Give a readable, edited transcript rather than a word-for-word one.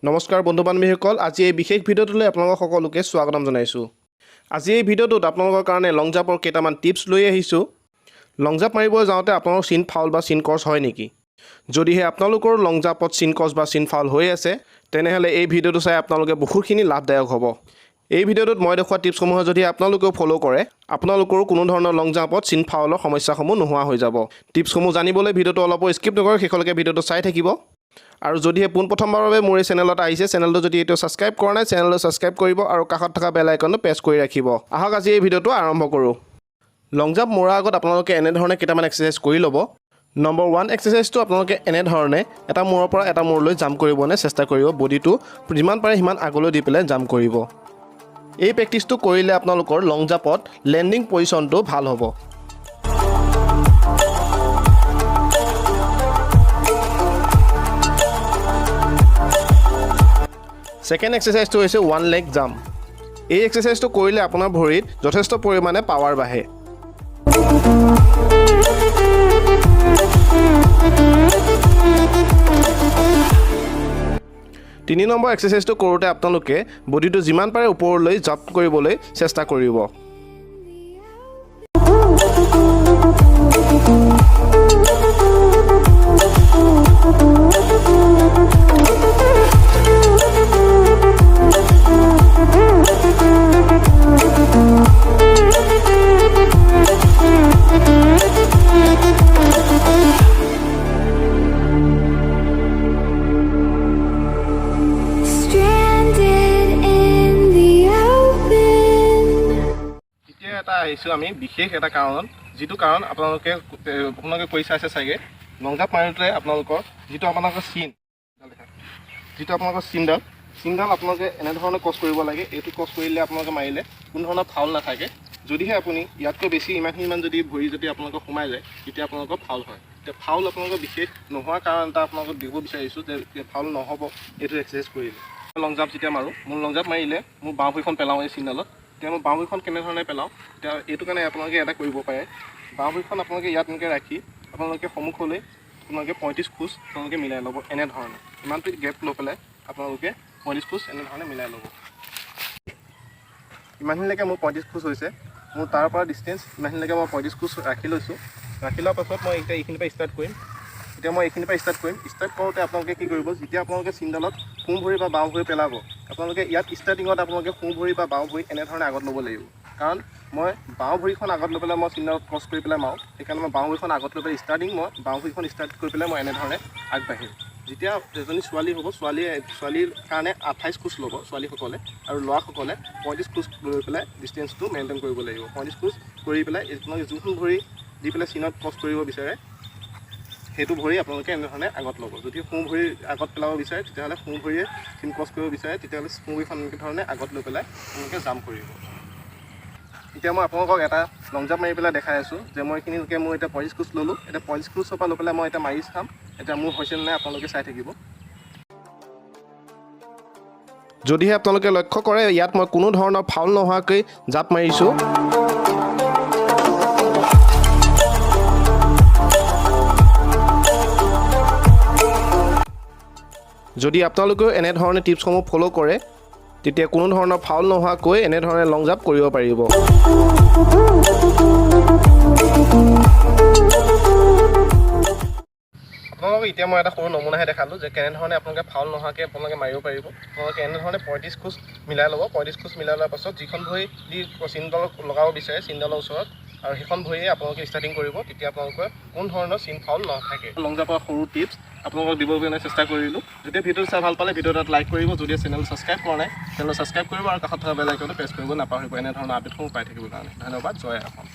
নমস্কাৰ বন্ধু বান্ধৱীসকল, আজি এই বিশেষ ভিডিঅ'টোলৈ আপোনালোকক সকলোকে স্বাগতম জনাইছোঁ। আজি এই ভিডিঅ'টোত আপোনালোকৰ কাৰণে লং জাম্পৰ কেইটামান টিপছ লৈ আহিছোঁ। লং জাম্প মাৰিব যাওঁতে আপোনালোকৰ চিন ফাউল বা চিন ক্ৰছ হয় নেকি? যদিহে আপোনালোকৰ লং জাম্পত চিন ক্ৰছ বা চিন ফাউল হৈ আছে, তেনেহ'লে এই ভিডিঅ'টো চাই আপোনালোকে বহুতখিনি লাভদায়ক হ'ব। এই ভিডিঅ'টোত মই দেখুওৱা টিপছসমূহ যদি আপোনালোকেও ফ'ল' কৰে, আপোনালোকৰো কোনো ধৰণৰ লং জাম্পত চিন ফাউলৰ সমস্যাসমূহ নোহোৱা হৈ যাব। টিপছসমূহ জানিবলৈ ভিডিঅ'টো অলপো স্কিপ নকৰি শেষলৈকে ভিডিঅ'টো চাই থাকিব। আৰু যদিহে পোনপ্ৰথমবাৰৰ বাবে মোৰ এই চেনেলত আহিছে, চেনেলটো যদি এতিয়াও ছাবস্ক্ৰাইব কৰা নাই, চেনেলটো ছাবস্ক্ৰাইব কৰিব আৰু কাষত থকা বেল আইকনটো প্ৰেছ কৰি ৰাখিব। আহক আজি এই ভিডিঅ'টো আৰম্ভ কৰোঁ। লং জাম্প মৰাৰ আগত আপোনালোকে এনেধৰণে কেইটামান এক্সাৰচাইজ কৰি ল'ব। নম্বৰ 1 এক্সাৰচাইজটো আপোনালোকে এনেধৰণে এটা মূৰৰ পৰা এটা মূৰলৈ জাম্প কৰিবলৈ চেষ্টা কৰিব। বডিটো যিমান পাৰে সিমান আগলৈ দি পেলাই জাম্প কৰিব। এই প্ৰেক্টিছটো কৰিলে আপোনালোকৰ লং জাম্পত লেণ্ডিং পজিশ্যনটো ভাল হ'ব। ছেকেণ্ড এক্সাৰচাইজটো হৈছে 1 লেগ জাম্প। এই এক্সাৰচাইজটো কৰিলে আপোনাৰ ভৰিত যথেষ্ট পৰিমাণে পাৱাৰ বাঢ়ে। তিনি নম্বৰ এক্সাৰচাইজটো কৰোঁতে আপোনালোকে বডিটো যিমান পাৰে ওপৰলৈ জাম্প কৰিবলৈ চেষ্টা কৰিব। আহিছোঁ আমি বিশেষ এটা কাৰণত, যিটো কাৰণ আপোনালোকে কৰি চাইছে চাগে। লং জাম্প মাৰোঁতে আপোনালোকৰ যিটো আপোনালোকৰ চিনডাল আপোনালোকে এনেধৰণে ক্ৰছ কৰিব লাগে। এইটো ক্ৰছ কৰিলে আপোনালোকে মাৰিলে কোনো ধৰণৰ ফাউল নাথাকে। যদিহে আপুনি ইয়াতকৈ বেছি ইমান যদি ভৰি যদি আপোনালোকৰ সোমাই যায়, তেতিয়া আপোনালোকৰ ফাউল হয়। এতিয়া ফাউল আপোনালোকৰ বিশেষ নোহোৱাৰ কাৰণ এটা আপোনালোকক দিব বিচাৰিছোঁ যে ফাউল নহ'ব এইটো এক্সাৰচাইজ কৰিলে। লং জাম্প যেতিয়া মাৰোঁ, মোৰ লং জাম্প মাৰিলে মোৰ বাওঁ ভৰিখন পেলাওঁ এই চিনডালত। এতিয়া মই বাওঁ ভৰিখন কেনেধৰণে পেলাওঁ, এতিয়া এইটো কাৰণে আপোনালোকে এটা কৰিব পাৰে। বাওঁ ভৰিখন আপোনালোকে ইয়াত এনেকৈ ৰাখি আপোনালোকে সন্মুখলৈ আপোনালোকে 35 খোজ আপোনালোকে মিলাই ল'ব। এনেধৰণে ইমানটো গেপ লৈ পেলাই আপোনালোকে 35 খোজ এনেধৰণে মিলাই ল'ব। ইমানখিনিলৈকে মোৰ 35 খোজ হৈছে। মোৰ তাৰ পৰা ডিষ্টেঞ্চ ইমানখিনিলৈকে মই 35 খোজ ৰাখি লৈছোঁ। ৰাখি লোৱাৰ পাছত মই এতিয়া এইখিনিৰ পৰা ষ্টাৰ্ট কৰিম। ষ্টাৰ্ট কৰোঁতে আপোনালোকে কি কৰিব, যেতিয়া আপোনালোকে চিনডালত সোঁ ভৰি বা বাওঁ ভৰি পেলাব, আপোনালোকে ইয়াত ষ্টাৰ্টিঙত আপোনালোকে সোঁ ভৰি বা বাওঁ ভৰি এনেধৰণে আগত ল'ব লাগিব। কাৰণ মই বাওঁ ভৰিখন আগত লৈ পেলাই মই চিনডালত ক্ৰছ কৰি পেলাই মাৰোঁ, সেইকাৰণে মই বাওঁ ভৰিখন আগত লৈ পেলাই মই বাওঁ ভৰিখন ষ্টাৰ্ট কৰি পেলাই মই এনেধৰণে আগবাঢ়িম। যেতিয়া এজনী ছোৱালী হ'ব, ছোৱালীৰ কাৰণে 28 খোজ ল'ব ছোৱালীসকলে, আৰু ল'ৰাসকলে 35 খোজ লৈ পেলাই ডিষ্টেঞ্চটো মেইনটেইন কৰিব লাগিব। 35 খোজ কৰি পেলাই আপোনালোকে যোনখন ভৰি দি পেলাই চিনত ক্ৰছ কৰিব বিচাৰে, সেইটো ভৰি আপোনালোকে এনেধৰণে আগত ল'ব। যদি সোঁ ভৰি আগত পেলাব বিচাৰে, তেতিয়াহ'লে সোঁ ভৰিয়ে চিন ক্ৰছ কৰিব বিচাৰে, তেতিয়াহ'লে সোঁ ভৰিখন এনেধৰণে আগত লৈ পেলাই আপোনালোকে জাম্প কৰিব। এতিয়া মই আপোনালোকক এটা লং জাম্প মাৰি পেলাই দেখাই আছোঁ যে মই এইখিনিলৈকে মোৰ এতিয়া 35 খোজ ল'লোঁ। এতিয়া 35 খোজৰ পৰা লৈ পেলাই মই এতিয়া মাৰি চাম, এতিয়া মোৰ হৈছে নে নাই আপোনালোকে চাই থাকিব। যদিহে আপোনালোকে লক্ষ্য কৰে ইয়াত মই কোনো ধৰণৰ ফাউল নোহোৱাকৈ জাম্প মাৰিছোঁ। যদি আপোনালোকেও এনেধৰণে টিপছসমূহ ফ'ল' কৰে, তেতিয়া কোনো ধৰণৰ ফাউল নোহোৱাকৈ এনেধৰণে লং জাম্প কৰিব পাৰিব। আপোনালোকক এতিয়া মই এটা সৰু নমুনাহে দেখালোঁ যে কেনেধৰণে আপোনালোকে ফাউল নোহোৱাকৈ আপোনালোকে মাৰিব পাৰিব। আপোনালোকে এনেধৰণে 35 খোজ মিলাই ল'ব। 35 খোজ মিলাই লোৱাৰ পাছত যিখন ভৰি দি চিনডাল লগাব বিচাৰে চিনডালৰ ওচৰত, আৰু সেইখন ভৰিয়ে আপোনালোকে ষ্টাৰ্টিং কৰিব, তেতিয়া আপোনালোকৰ কোনো ধৰণৰ চিন ফাউল নাথাকে। লং জাম্পৰ সৰু টিপছ আপোনালোকক দিবৰ কাৰণে চেষ্টা কৰিলোঁ। যদি ভিডিঅ'টো চাই ভাল পালে ভিডিঅ'টো লাইক কৰিব। যদি চেনেল ছাবস্ক্ৰাইব কৰা নাই, চেনেল ছাবস্ক্ৰাইব কৰিব আৰু কাষত থকা বেল আইকনটো প্ৰেছ কৰিব নাপাহৰিব এনেধৰণৰ আপডেটসমূহ পাই থাকিবৰ কাৰণে। ধন্যবাদ। জয় অসম।